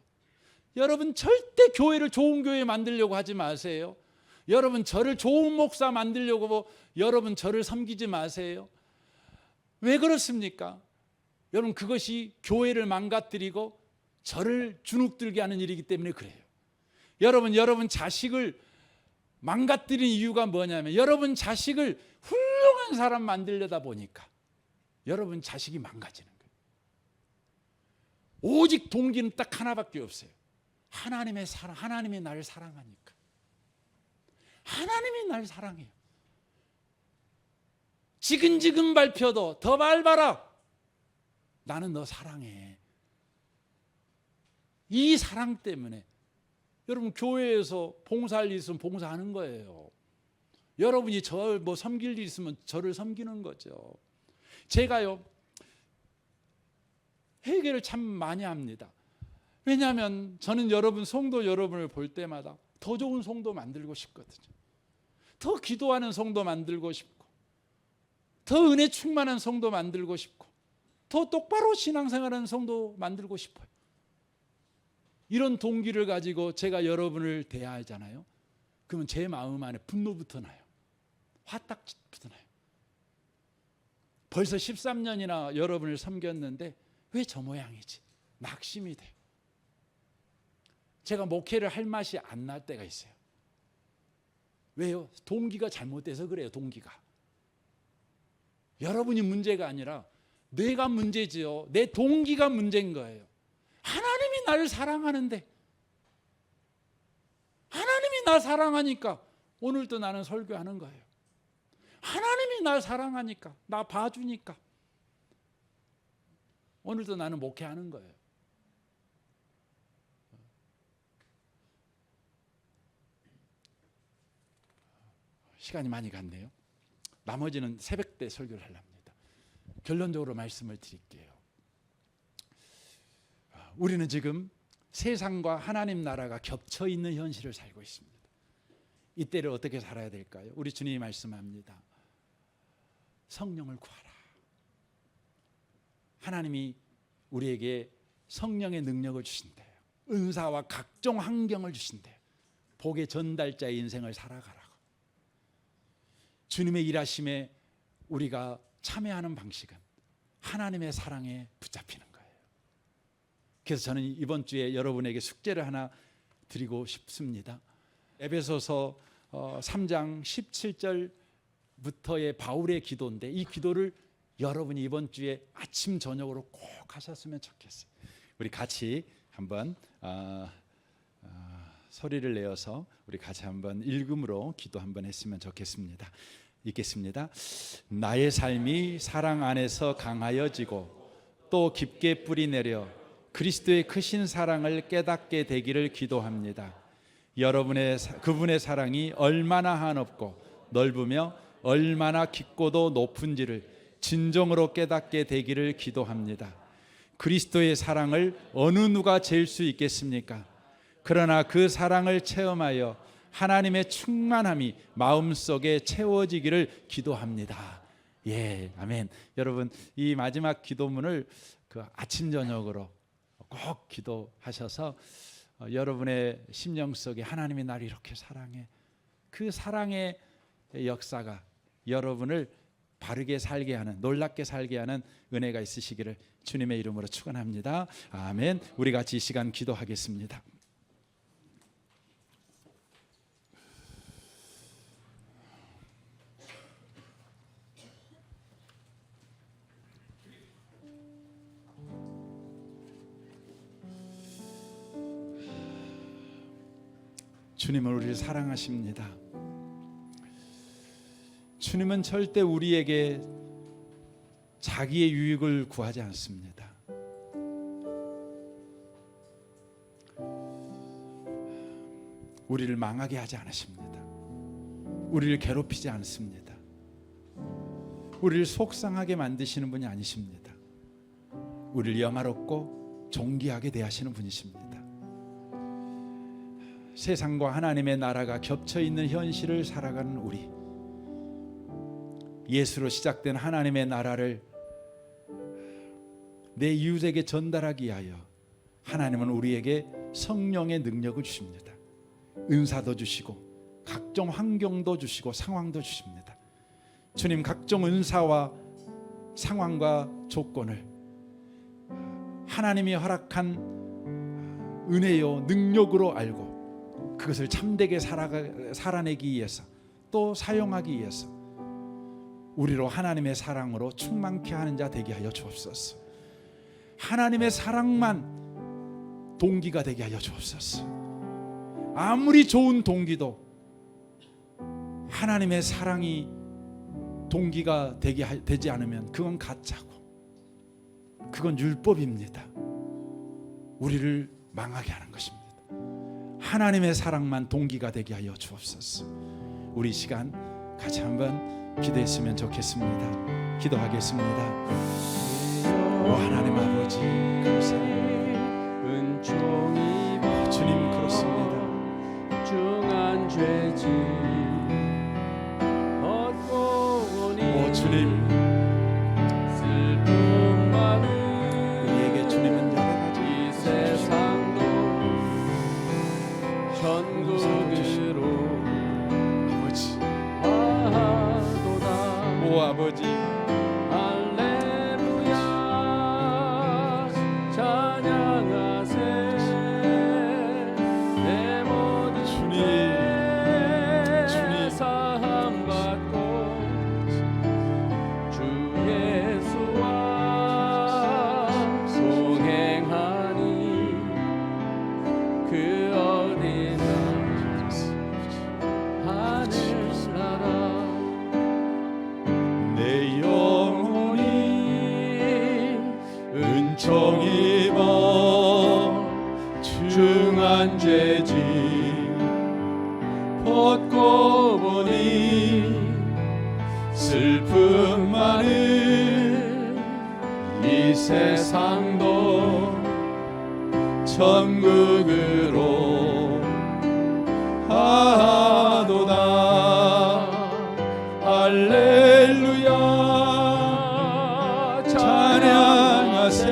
여러분 절대 교회를 좋은 교회 만들려고 하지 마세요. 여러분 저를 좋은 목사 만들려고 여러분 저를 섬기지 마세요. 왜 그렇습니까? 여러분 그것이 교회를 망가뜨리고 저를 주눅들게 하는 일이기 때문에 그래요. 여러분 자식을 망가뜨린 이유가 뭐냐면 여러분 자식을 훌륭한 사람 만들려다 보니까 여러분 자식이 망가지는 거예요. 오직 동기는 딱 하나밖에 없어요. 하나님의 사랑, 하나님이 나를 사랑하니까. 하나님이 날 사랑해요. 지근지근 밟혀도 더 밟아라. 나는 너 사랑해. 이 사랑 때문에 여러분 교회에서 봉사할 일 있으면 봉사하는 거예요. 여러분이 저 섬길 일 있으면 저를 섬기는 거죠. 제가요 회개를 참 많이 합니다. 왜냐하면 저는 여러분 성도 여러분을 볼 때마다 더 좋은 성도 만들고 싶거든요. 더 기도하는 성도 만들고 싶고 더 은혜 충만한 성도 만들고 싶고 더 똑바로 신앙생활하는 성도 만들고 싶어요. 이런 동기를 가지고 제가 여러분을 대하잖아요. 그러면 제 마음 안에 분노부터 나요. 화딱지부터 나요. 벌써 13년이나 여러분을 섬겼는데 왜 저 모양이지? 낙심이 돼요. 제가 목회를 할 맛이 안 날 때가 있어요. 왜요? 동기가 잘못돼서 그래요. 동기가. 여러분이 문제가 아니라 내가 문제지요. 내 동기가 문제인 거예요. 하나님이 나를 사랑하는데, 하나님이 나 사랑하니까 오늘도 나는 설교하는 거예요. 하나님이 날 사랑하니까, 나 봐주니까 오늘도 나는 목회하는 거예요. 시간이 많이 갔네요. 나머지는 새벽 때 설교를 하렵니다. 결론적으로 말씀을 드릴게요. 우리는 지금 세상과 하나님 나라가 겹쳐 있는 현실을 살고 있습니다. 이때를 어떻게 살아야 될까요? 우리 주님이 말씀합니다. 성령을 구하라. 하나님이 우리에게 성령의 능력을 주신대요. 은사와 각종 환경을 주신대요. 복의 전달자의 인생을 살아가라고. 주님의 일하심에 우리가 참여하는 방식은 하나님의 사랑에 붙잡히는 거예요. 그래서 저는 이번 주에 여러분에게 숙제를 하나 드리고 싶습니다. 에베소서 3장 17절부터의 바울의 기도인데, 이 기도를 여러분이 이번 주에 아침 저녁으로 꼭 하셨으면 좋겠어요. 우리 같이 한번 소리를 내어서 우리 같이 한번 읽음으로 기도 한번 했으면 좋겠습니다. 읽겠습니다. 나의 삶이 사랑 안에서 강하여지고 또 깊게 뿌리내려 그리스도의 크신 사랑을 깨닫게 되기를 기도합니다. 그분의 사랑이 얼마나 한없고 넓으며 얼마나 깊고도 높은지를 진정으로 깨닫게 되기를 기도합니다. 그리스도의 사랑을 어느 누가 잴 수 있겠습니까? 그러나 그 사랑을 체험하여 하나님의 충만함이 마음속에 채워지기를 기도합니다. 예, 아멘. 여러분, 이 마지막 기도문을 그 아침 저녁으로 꼭 기도하셔서 여러분의 심령 속에 하나님이 나를 이렇게 사랑해, 그 사랑의 역사가 여러분을 바르게 살게 하는, 놀랍게 살게 하는 은혜가 있으시기를 주님의 이름으로 축원합니다. 아멘. 우리 같이 이 시간 기도하겠습니다. 주님은 우리를 사랑하십니다. 주님은 절대 우리에게 자기의 유익을 구하지 않습니다. 우리를 망하게 하지 않으십니다. 우리를 괴롭히지 않습니다. 우리를 속상하게 만드시는 분이 아니십니다. 우리를 영화롭고 존귀하게 대하시는 분이십니다. 세상과 하나님의 나라가 겹쳐 있는 현실을 살아가는 우리, 예수로 시작된 하나님의 나라를 내 이웃에게 전달하기 위하여 하나님은 우리에게 성령의 능력을 주십니다. 은사도 주시고 각종 환경도 주시고 상황도 주십니다. 주님, 각종 은사와 상황과 조건을 하나님이 허락한 은혜요 능력으로 알고 그것을 참되게 살아내기 위해서, 또 사용하기 위해서 우리로 하나님의 사랑으로 충만케 하는 자 되게 하여 주옵소서. 하나님의 사랑만 동기가 되게 하여 주옵소서. 아무리 좋은 동기도 하나님의 사랑이 동기가 되지 않으면 그건 가짜고, 그건 율법입니다. 우리를 망하게 하는 것입니다. 하나님의 사랑만 동기가 되게 하여 주옵소서. 우리 시간 같이 한번 기도했으면 좋겠습니다. 기도하겠습니다. 오 하나님 아버지, 감사합니다. 은총이 주님, 그렇습니다. 중한 죄지 얻고 오니 오 주님, 슬픔 많은 우리에게 주님은 여러 가지 이 세상도 천국으로 아버지, 와도다. 오 아버지, 할렐루야 은총 입어 중한 죄지 벗고 보니 슬픔 많은 이 세상도 천국으로 하도다. 할렐루야 찬양하세.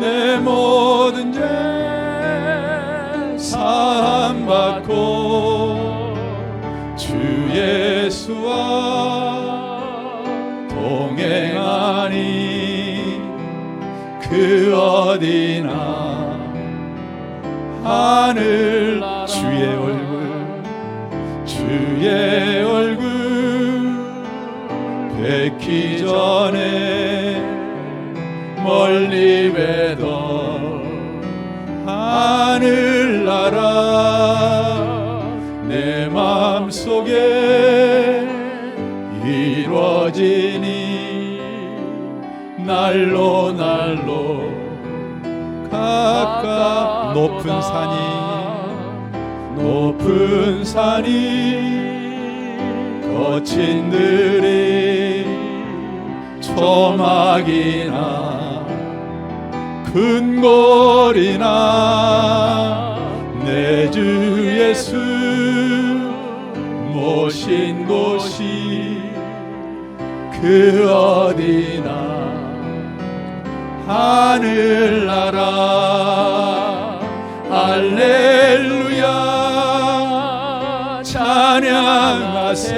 내 모든 죄 사함받고 주 예수와 동행하니 그 어디나 하늘 주의 얼굴 뵙기 전에 멀리 뵈던 하늘나라 내 마음속에 이루어지니 날로 가까 높은 산이 거친 들이 초막이나 큰 골이나 내 주 예수 모신 곳이 그 어디나 하늘나라. 할렐루야 찬양하세.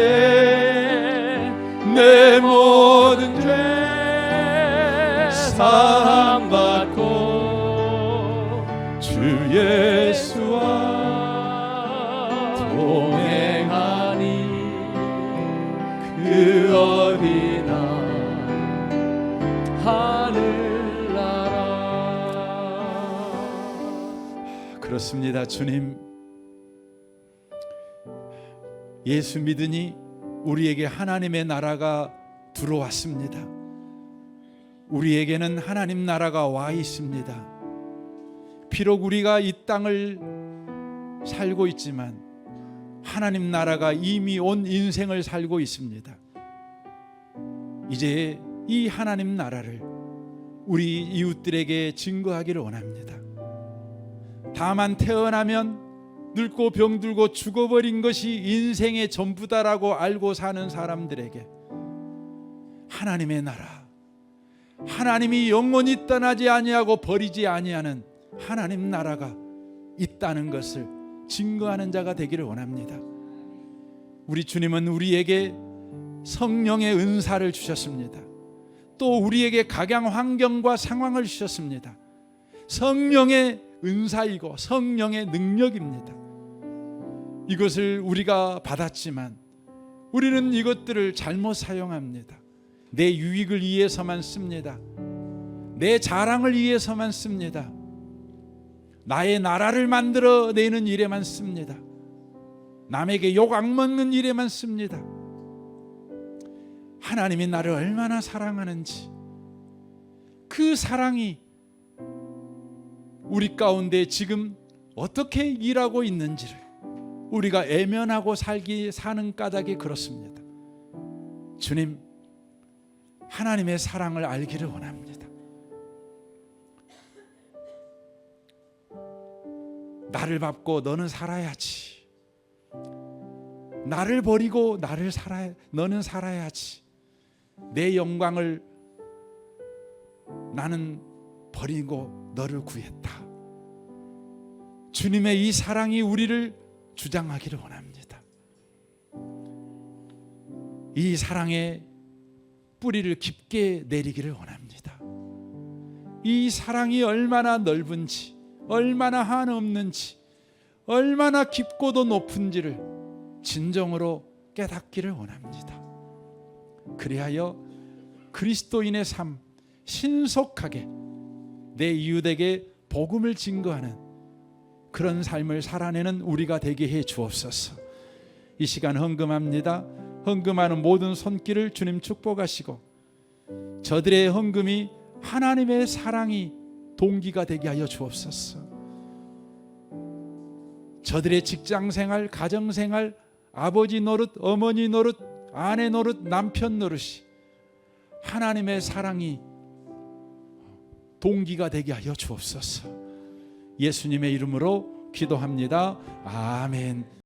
내 모든 죄 사함받고 주 예수와 동행하니 그 어디나 하늘나라. 그렇습니다. 주님, 예수 믿으니 우리에게 하나님의 나라가 들어왔습니다. 우리에게는 하나님 나라가 와 있습니다. 비록 우리가 이 땅을 살고 있지만 하나님 나라가 이미 온 인생을 살고 있습니다. 이제 이 하나님 나라를 우리 이웃들에게 증거하기를 원합니다. 다만 태어나면 늙고 병들고 죽어버린 것이 인생의 전부다라고 알고 사는 사람들에게 하나님의 나라, 하나님이 영원히 떠나지 아니하고 버리지 아니하는 하나님 나라가 있다는 것을 증거하는 자가 되기를 원합니다. 우리 주님은 우리에게 성령의 은사를 주셨습니다. 또 우리에게 각양 환경과 상황을 주셨습니다. 성령의 은사이고 성령의 능력입니다. 이것을 우리가 받았지만 우리는 이것들을 잘못 사용합니다. 내 유익을 위해서만 씁니다. 내 자랑을 위해서만 씁니다. 나의 나라를 만들어내는 일에만 씁니다. 남에게 욕 안 먹는 일에만 씁니다. 하나님이 나를 얼마나 사랑하는지, 그 사랑이 우리 가운데 지금 어떻게 일하고 있는지를 우리가 애면하고 사는 까닭이 그렇습니다. 주님, 하나님의 사랑을 알기를 원합니다. 나를 밟고 너는 살아야지. 나를 버리고 너는 살아야지. 내 영광을 나는 버리고 너를 구했다. 주님의 이 사랑이 우리를 주장하기를 원합니다. 이 사랑의 뿌리를 깊게 내리기를 원합니다. 이 사랑이 얼마나 넓은지, 얼마나 한없는지, 얼마나 깊고도 높은지를 진정으로 깨닫기를 원합니다. 그리하여 그리스도인의 삶, 신속하게 내 이웃에게 복음을 증거하는 그런 삶을 살아내는 우리가 되게 해 주옵소서. 이 시간 헌금합니다. 헌금하는 모든 손길을 주님 축복하시고 저들의 헌금이 하나님의 사랑이 동기가 되게 하여 주옵소서. 저들의 직장생활, 가정생활, 아버지 노릇, 어머니 노릇, 아내 노릇, 남편 노릇이 하나님의 사랑이 동기가 되게 하여 주옵소서. 예수님의 이름으로 기도합니다. 아멘.